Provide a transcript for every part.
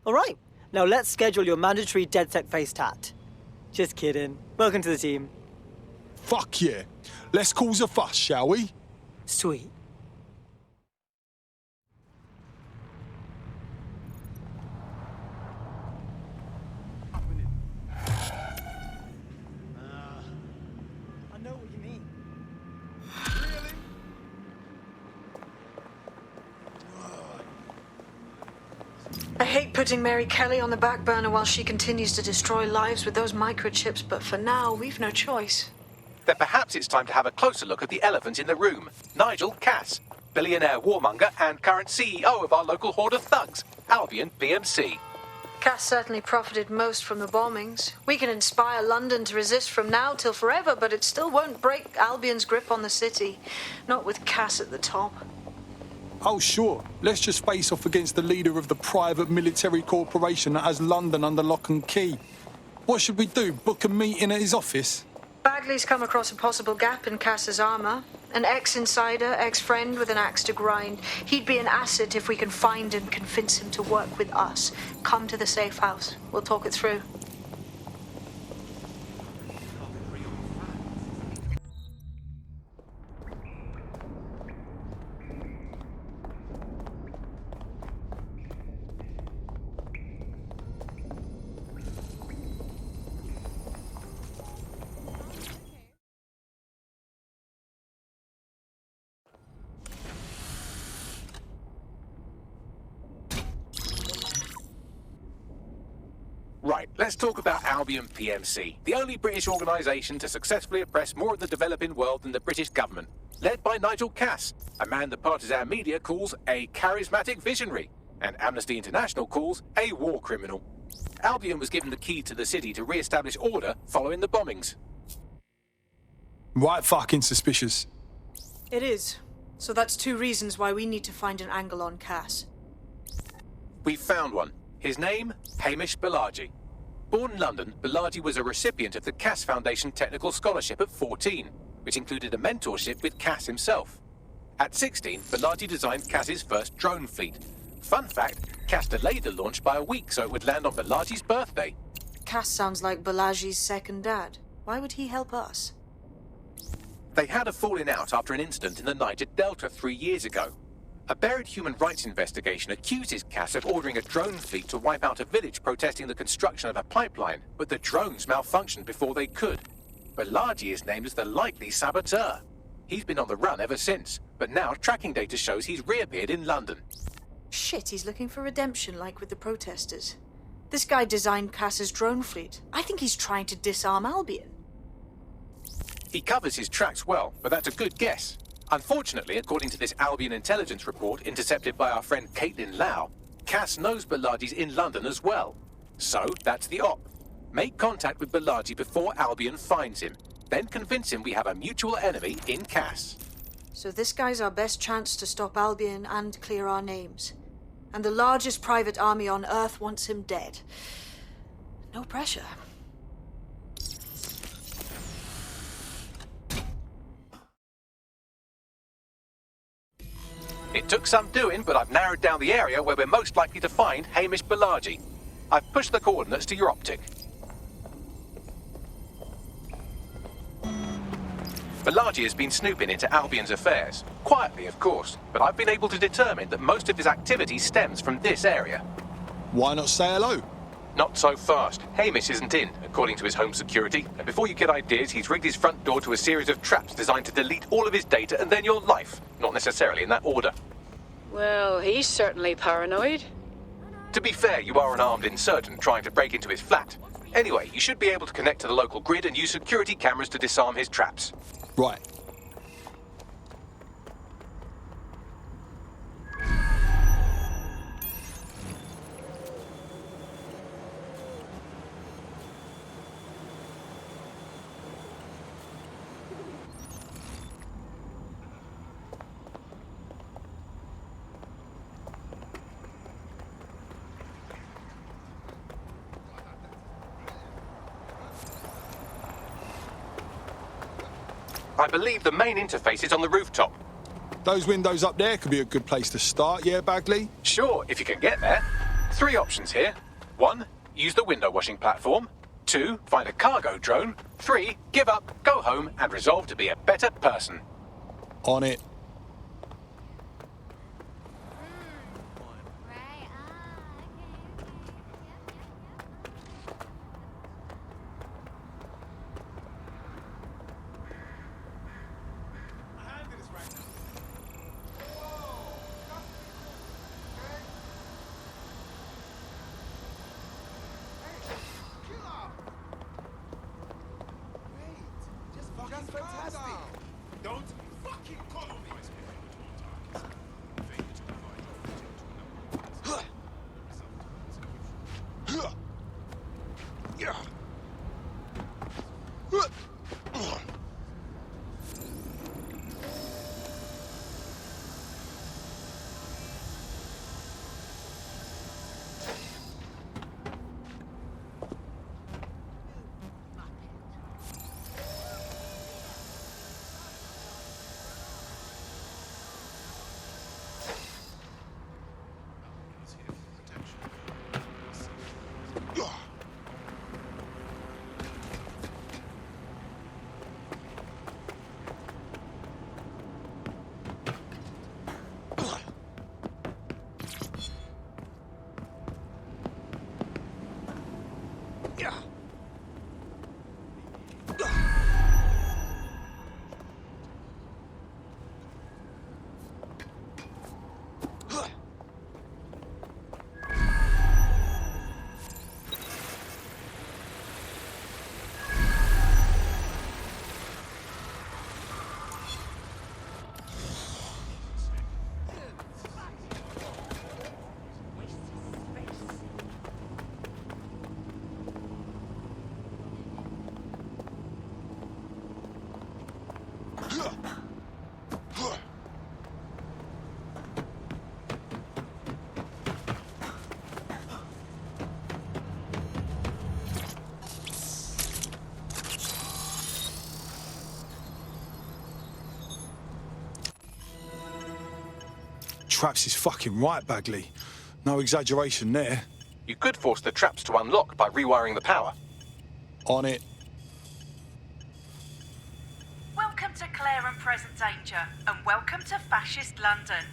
Alright, now let's schedule your mandatory DedSec face tat. Just kidding. Welcome to the team. Fuck yeah. Let's cause a fuss, shall we? Sweet. I know what you mean. I hate putting Mary Kelly on the back burner while she continues to destroy lives with those microchips, but for now, we've no choice. Then perhaps it's time to have a closer look at the elephant in the room, Nigel Cass, billionaire warmonger and current CEO of our local horde of thugs, Albion BMC. Cass certainly profited most from the bombings. We can inspire London to resist from now till forever, but it still won't break Albion's grip on the city. Not with Cass at the top. Oh, sure. Let's just face off against the leader of the private military corporation that has London under lock and key. What should we do? Book a meeting at his office? Bagley's come across a possible gap in Cass's armor. An ex-insider, ex-friend with an axe to grind. He'd be an asset if we can find and convince him to work with us. Come to the safe house. We'll talk it through. Right, let's talk about Albion PMC, the only British organisation to successfully oppress more of the developing world than the British government, led by Nigel Cass, a man the partisan media calls a charismatic visionary, and Amnesty International calls a war criminal. Albion was given the key to the city to re-establish order following the bombings. Right fucking suspicious. It is. So that's two reasons why we need to find an angle on Cass. We've found one. His name, Hamish Balaji. Born in London, Balaji was a recipient of the Cass Foundation Technical Scholarship at 14, which included a mentorship with Cass himself. At 16, Balaji designed Cass's first drone fleet. Fun fact, Cass delayed the launch by a week so it would land on Balaji's birthday. Cass sounds like Balaji's second dad. Why would he help us? They had a falling out after an incident in the Niger Delta 3 years ago. A buried human rights investigation accuses Cass of ordering a drone fleet to wipe out a village protesting the construction of a pipeline, but the drones malfunctioned before they could. Balaji is named as the likely saboteur. He's been on the run ever since, but now tracking data shows he's reappeared in London. Shit, he's looking for redemption like with the protesters. This guy designed Cass's drone fleet. I think he's trying to disarm Albion. He covers his tracks well, but that's a good guess. Unfortunately, according to this Albion intelligence report intercepted by our friend Caitlin Lau, Cass knows Balaji's in London as well. So, that's the op. Make contact with Balaji before Albion finds him. Then convince him we have a mutual enemy in Cass. So this guy's our best chance to stop Albion and clear our names. And the largest private army on Earth wants him dead. No pressure. It took some doing, but I've narrowed down the area where we're most likely to find Hamish Balaji. I've pushed the coordinates to your optic. Balaji has been snooping into Albion's affairs. Quietly, of course, but I've been able to determine that most of his activity stems from this area. Why not say hello? Not so fast. Hamish isn't in, according to his home security. And before you get ideas, he's rigged his front door to a series of traps designed to delete all of his data and then your life. Not necessarily in that order. Well, he's certainly paranoid. To be fair, you are an armed insurgent trying to break into his flat. Anyway, you should be able to connect to the local grid and use security cameras to disarm his traps. Right. I believe the main interface is on the rooftop. Those windows up there could be a good place to start, yeah, Bagley? Sure, if you can get there. Three options here. 1, use the window washing platform. 2, find a cargo drone. 3, give up, go home, and resolve to be a better person. On it. Traps is fucking right, Bagley. No exaggeration there. You could force the traps to unlock by rewiring the power. On it. Welcome to Clare and Present Danger, and welcome to Fascist London.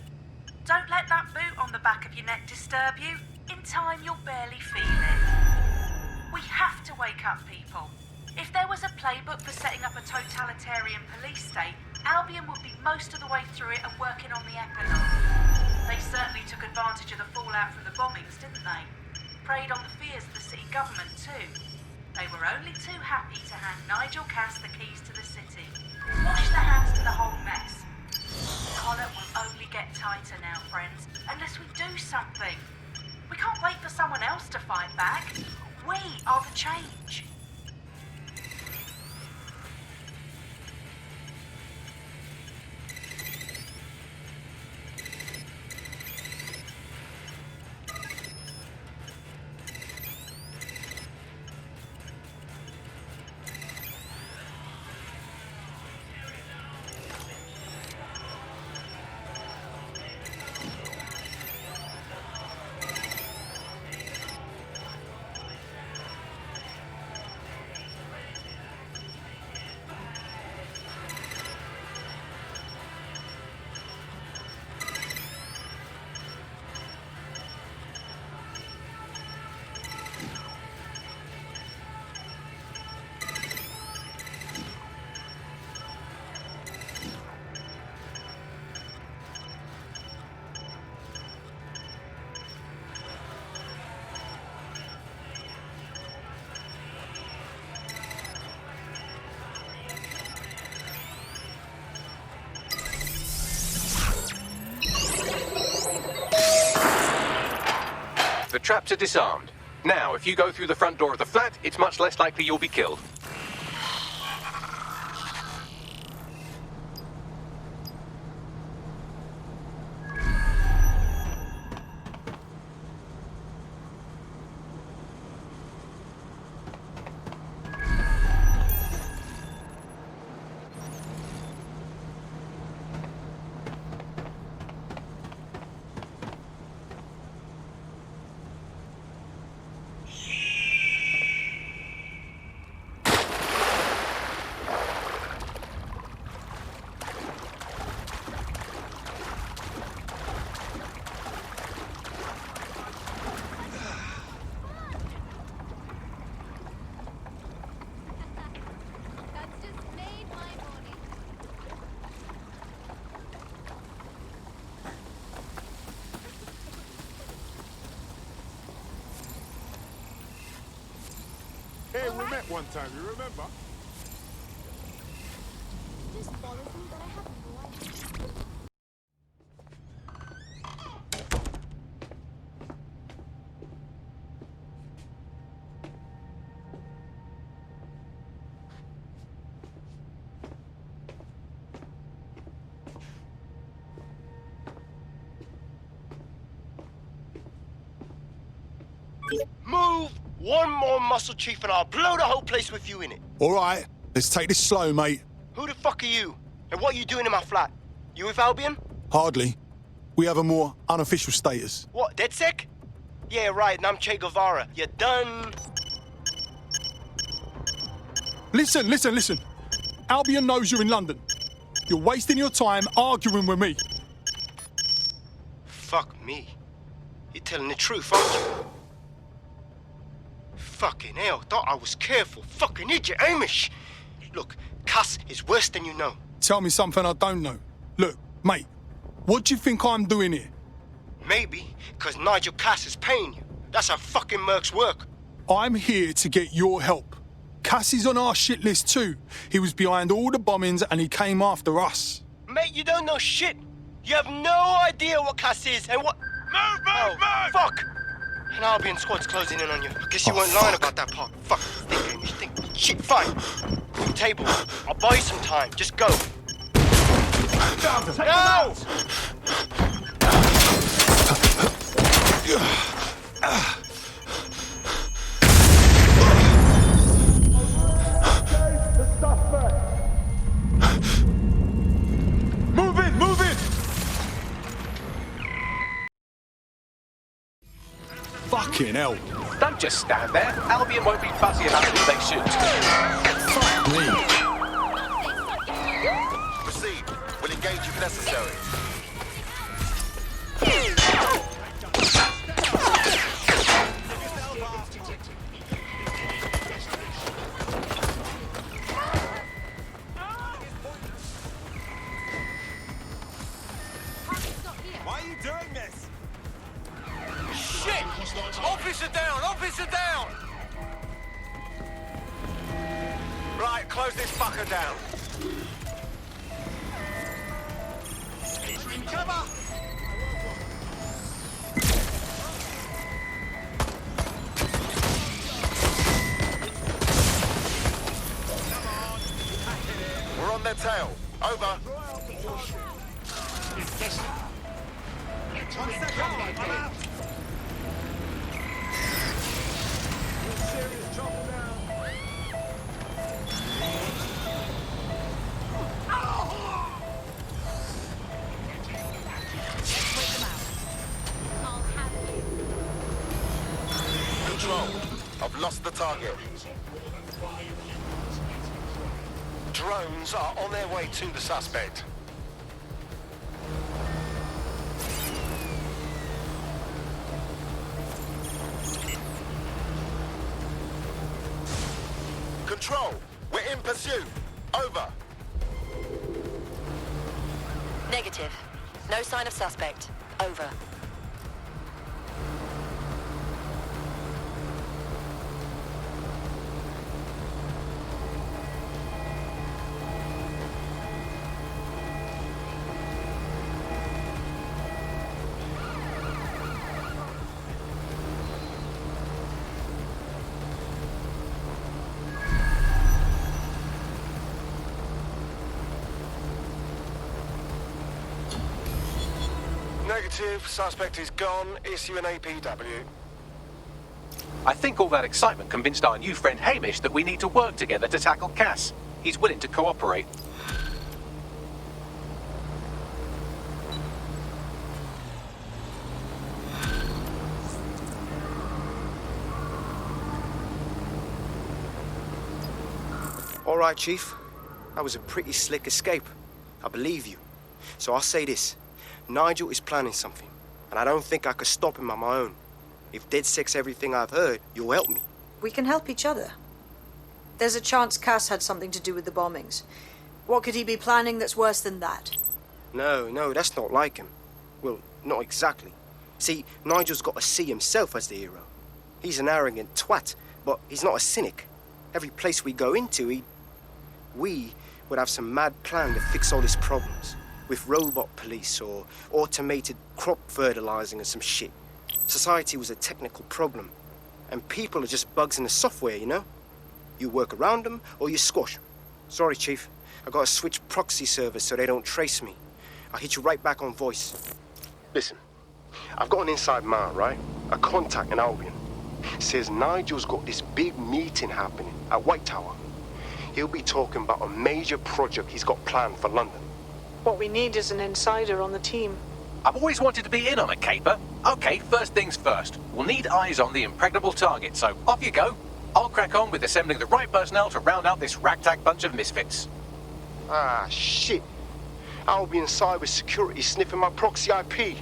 Don't let that boot on the back of your neck disturb you. In time, you'll barely feel it. We have to wake up people. If there was a playbook for setting up a totalitarian police state, Albion would be most of the way through it and working on the epilogue. They certainly took advantage of the fallout from the bombings, didn't they? Preyed on the fears of the city government too. They were only too happy to hand Nigel Cass the keys to the city. Wash their hands to the whole mess. The collar will only get tighter now, friends, unless we do something. We can't wait for someone else to fight back. We are the change. The traps are disarmed. Now, if you go through the front door of the flat, it's much less likely you'll be killed. we met one time, you remember? Just follow through that I have no idea. Move one more muscle, Chief, and I'll blow the whole place with you in it. All right, let's take this slow, mate. Who the fuck are you? And what are you doing in my flat? You with Albion? Hardly. We have a more unofficial status. What, DedSec? Yeah, right, and I'm Che Guevara. You done? Listen. Albion knows you're in London. You're wasting your time arguing with me. Fuck me. You're telling the truth, aren't you? Fucking hell, thought I was careful. Fucking idiot, Amish. Look, Cass is worse than you know. Tell me something I don't know. Look, mate, what do you think I'm doing here? Maybe, because Nigel Cass is paying you. That's how fucking mercs work. I'm here to get your help. Cassie's on our shit list too. He was behind all the bombings and he came after us. Mate, you don't know shit. You have no idea what Cass is and what... Move! Fuck! An Albion squad's closing in on you. I guess you weren't lying about that part. Fuck. Think, Amish, think. Shit, fine. Table. I'll buy you some time. Just go. No! Move in! Fucking hell. Don't just stand there. Albion won't be fussy enough if they shoot. Fuck me. Proceed. We'll engage if necessary. Why are you doing this? Shit! Officer down! Right, close this fucker down. Cover! We're on their tail. Over. Control. I've lost the target. Drones are on their way to the suspect. Control, we're in pursuit. Over. Negative. No sign of suspect. Over. Negative, suspect is gone. Issue an APW. I think all that excitement convinced our new friend Hamish that we need to work together to tackle Cass. He's willing to cooperate. All right, Chief. That was a pretty slick escape. I believe you. So I'll say this. Nigel is planning something, and I don't think I could stop him on my own. If DedSec's everything I've heard, you'll help me. We can help each other. There's a chance Cass had something to do with the bombings. What could he be planning that's worse than that? No, that's not like him. Well, not exactly. See, Nigel's got to see himself as the hero. He's an arrogant twat, but he's not a cynic. Every place we go into, we would have some mad plan to fix all his problems. With robot police or automated crop fertilizing or some shit. Society was a technical problem. And people are just bugs in the software, you know? You work around them or you squash them. Sorry, Chief. I gotta switch proxy servers so they don't trace me. I'll hit you right back on voice. Listen, I've got an inside man, right? A contact in Albion. Says Nigel's got this big meeting happening at White Tower. He'll be talking about a major project he's got planned for London. What we need is an insider on the team. I've always wanted to be in on a caper. Okay, first things first. We'll need eyes on the impregnable target, so off you go. I'll crack on with assembling the right personnel to round out this ragtag bunch of misfits. Ah, shit. Albion cybersecurity sniffing my proxy IP.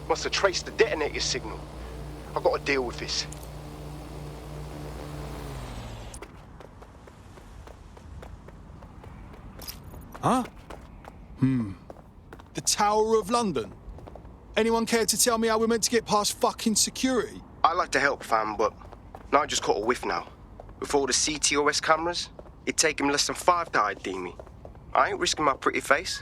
Must have traced the detonator signal. I've got to deal with this. Huh? The Tower of London. Anyone care to tell me how we're meant to get past fucking security? I'd like to help, fam, but Nigel's caught a whiff now. With all the CTOS cameras, it'd take him less than 5 to ID me. I ain't risking my pretty face.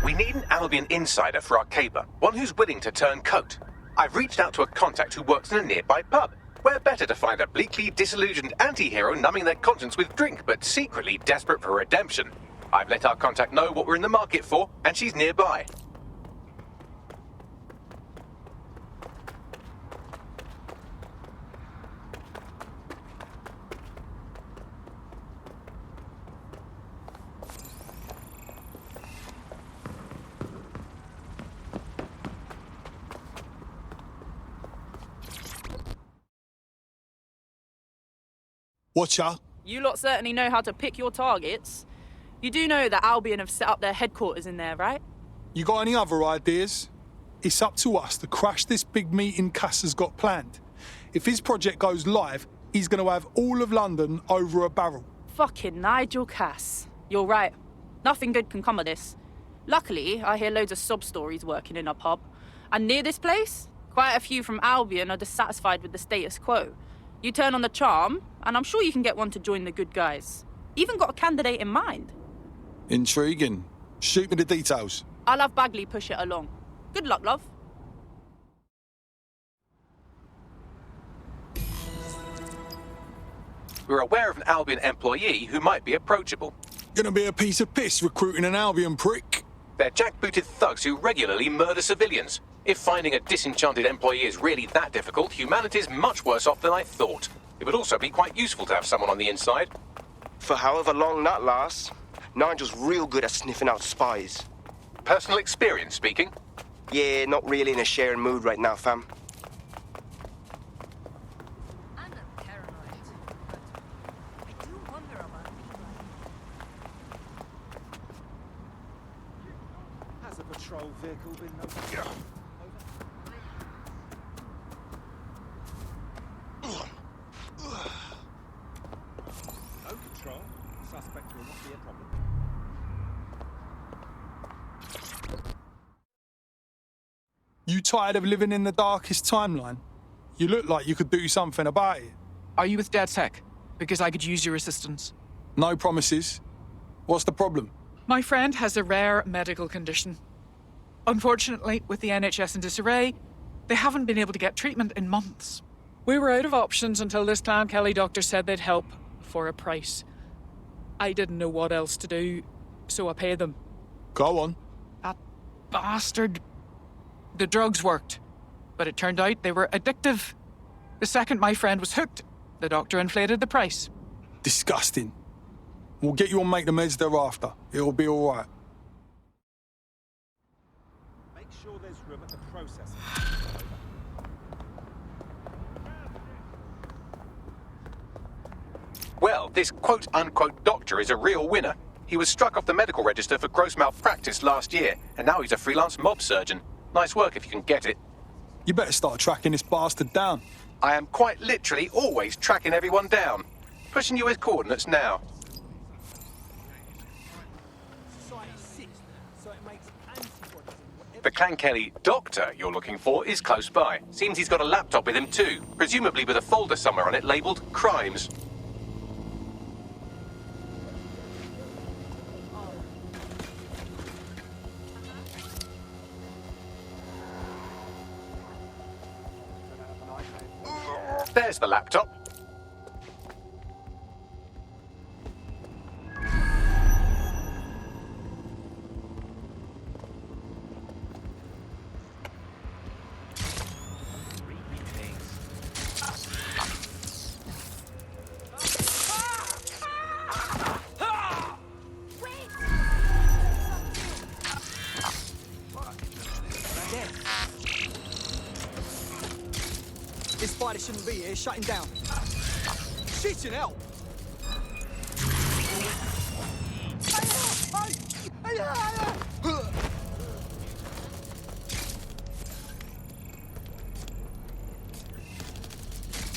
We need an Albion insider for our caper, one who's willing to turn coat. I've reached out to a contact who works in a nearby pub. Where better to find a bleakly disillusioned anti-hero numbing their conscience with drink, but secretly desperate for redemption. I've let our contact know what we're in the market for, and she's nearby. Watcher. You lot certainly know how to pick your targets. You do know that Albion have set up their headquarters in there, right? You got any other ideas? It's up to us to crash this big meeting Cass has got planned. If his project goes live, he's going to have all of London over a barrel. Fucking Nigel Cass. You're right. Nothing good can come of this. Luckily, I hear loads of sob stories working in a pub. And near this place, quite a few from Albion are dissatisfied with the status quo. You turn on the charm, and I'm sure you can get one to join the good guys. Even got a candidate in mind. Intriguing. Shoot me the details. I'll have Bagley push it along. Good luck, love. We're aware of an Albion employee who might be approachable. Gonna be a piece of piss recruiting an Albion prick. They're jackbooted thugs who regularly murder civilians. If finding a disenchanted employee is really that difficult, humanity's much worse off than I thought. It would also be quite useful to have someone on the inside. For however long that lasts, Nigel's real good at sniffing out spies. Personal experience speaking? Yeah, not really in a sharing mood right now, fam. I'm not paranoid, but I do wonder about people. Has a patrol vehicle been notified? No control. Suspect will not be a problem. You tired of living in the darkest timeline? You look like you could do something about it. Are you with DedSec? Because I could use your assistance. No promises. What's the problem? My friend has a rare medical condition. Unfortunately, with the NHS in disarray, they haven't been able to get treatment in months. We were out of options until this Clan Kelly doctor said they'd help for a price. I didn't know what else to do, so I paid them. Go on. That bastard. The drugs worked, but it turned out they were addictive. The second my friend was hooked, the doctor inflated the price. Disgusting. We'll get you on make the meds thereafter. It'll be all right. Make sure there's room at the processing. Well, this quote-unquote doctor is a real winner. He was struck off the medical register for gross malpractice last year, and now he's a freelance mob surgeon. Nice work if you can get it. You better start tracking this bastard down. I am quite literally always tracking everyone down. Pushing you his coordinates now. The Clan Kelly doctor you're looking for is close by. Seems he's got a laptop with him too, presumably with a folder somewhere on it labelled Crimes. There's the laptop. This spider shouldn't be here. Shut him down. Shitting hell!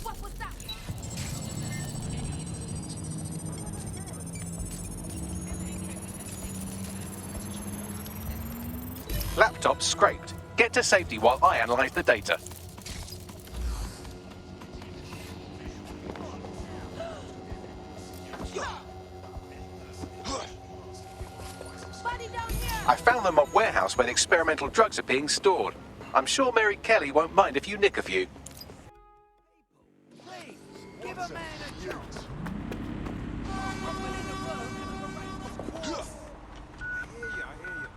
What was that? Laptop scraped. Get to safety while I analyze the data. I found the mob warehouse where the experimental drugs are being stored. I'm sure Mary Kelly won't mind if you nick a few. Please, give a man a chance. I'm willing to work. Of course. I hear you.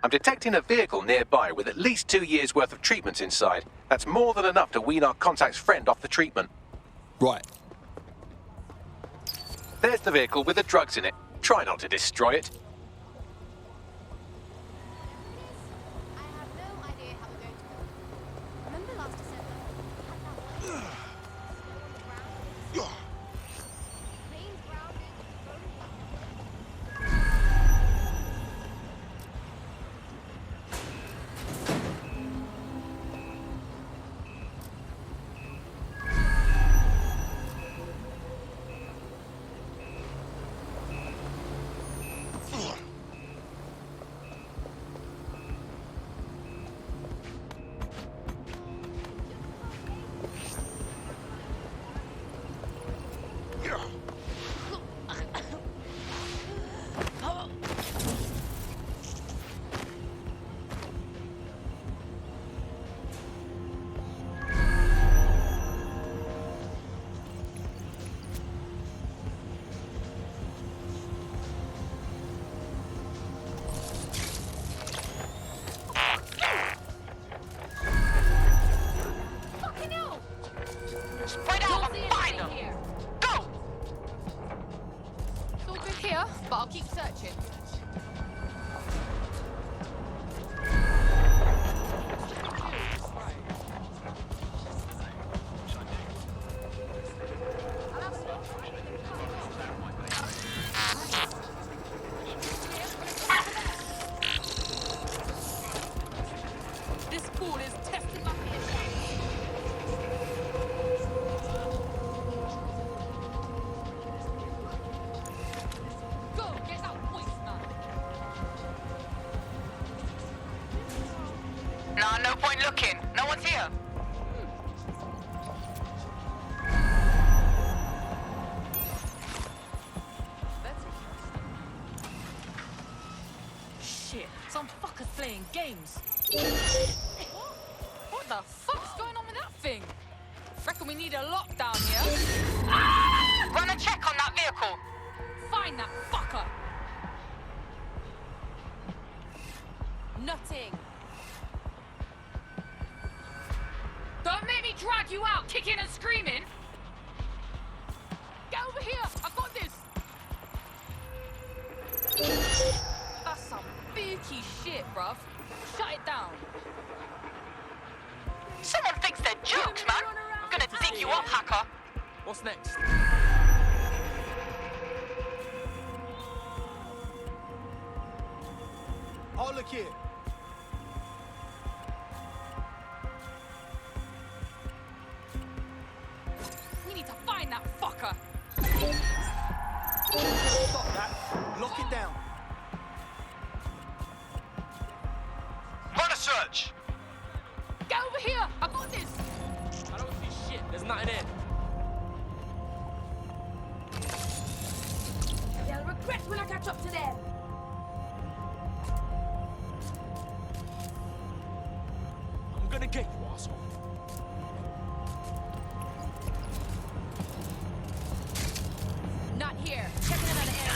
I'm detecting a vehicle nearby with at least 2 years' worth of treatments inside. That's more than enough to wean our contact's friend off the treatment. Right. There's the vehicle with the drugs in it. Try not to destroy it. I have no idea how we're going to go. Remember last December? We had that one. Planes grounded, Spread out and find them! Go! It's all good here, but I'll keep searching. This fool is testing my patience. Go, get that voice, man. Nah, no point looking. No one's here. Shit, some fuckers playing games. What the fuck's going on with that thing? Reckon we need a lockdown here. Run a check on that vehicle. Find that fucker. Nothing. Don't make me drag you out, kicking and screaming. Get over here. I've got this. That's some spooky shit, bruv. Shut it down. Someone thinks they're jokes, man. I'm gonna dig you up, hacker. What's next? Oh, look here. We need to find that fucker. Stop that. Lock it down. Run a search! Get over here. I got this. I don't see shit. There's nothing in. They'll regret when I catch up to them. gonna get you, asshole. Not here. Checking another area.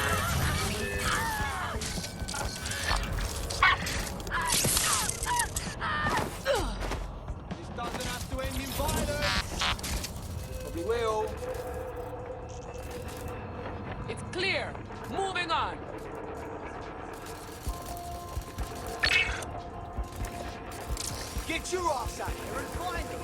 This doesn't have to end in violence. Probably will. It's clear. Moving on. Get your ass out here and find them.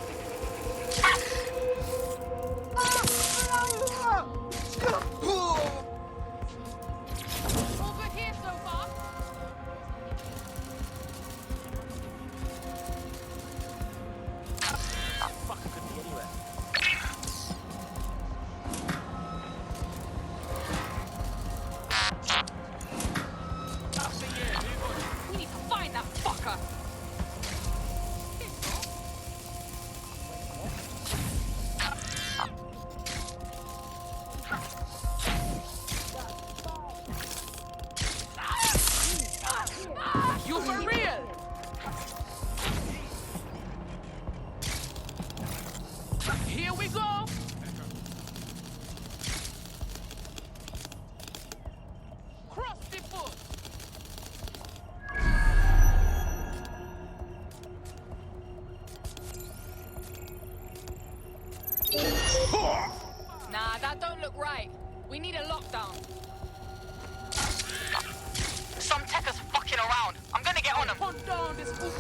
Over here so far. Fucker could be anywhere. We need to find that fucker. You for real? Here we go. Cross the foot. Nah, that don't look right. We need a lockdown. Some techers fucking around. I'm gonna get on them. Hunt down this fool.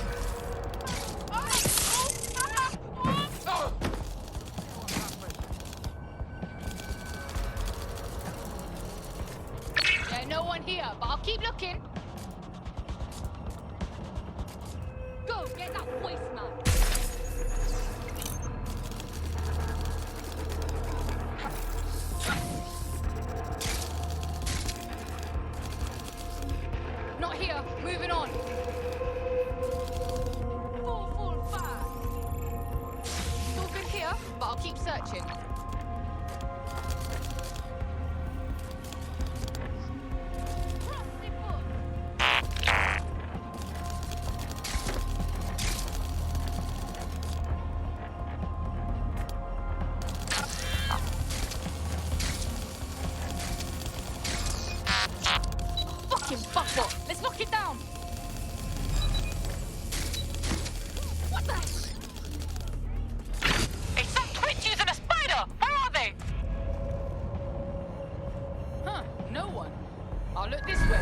Yeah, no one here, but I'll keep looking. Go, get that voice, man. Not here. Moving on. Full fire. Nothing here, but I'll keep searching. Cross the foot. Fucking fuckbot. Let's knock it down. What the? It's some twitch using a spider. Where are they? Huh, no one. I'll look this way.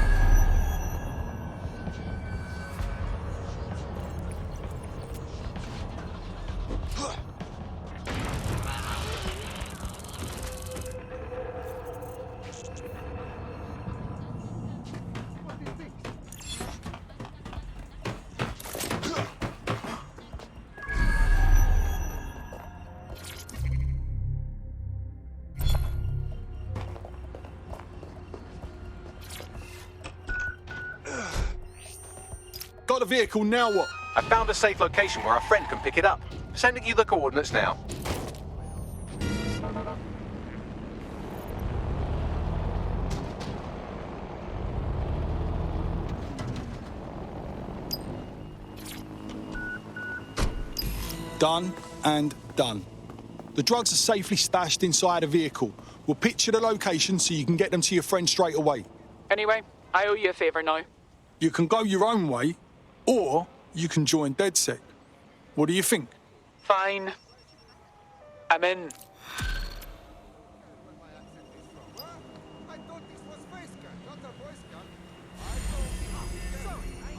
Got the vehicle, now what? I found a safe location where our friend can pick it up. Sending you the coordinates now. Done and done. The drugs are safely stashed inside a vehicle. We'll picture the location so you can get them to your friend straight away. Anyway, I owe you a favour now. You can go your own way, or you can join DedSec. What do you think? Fine. I'm in.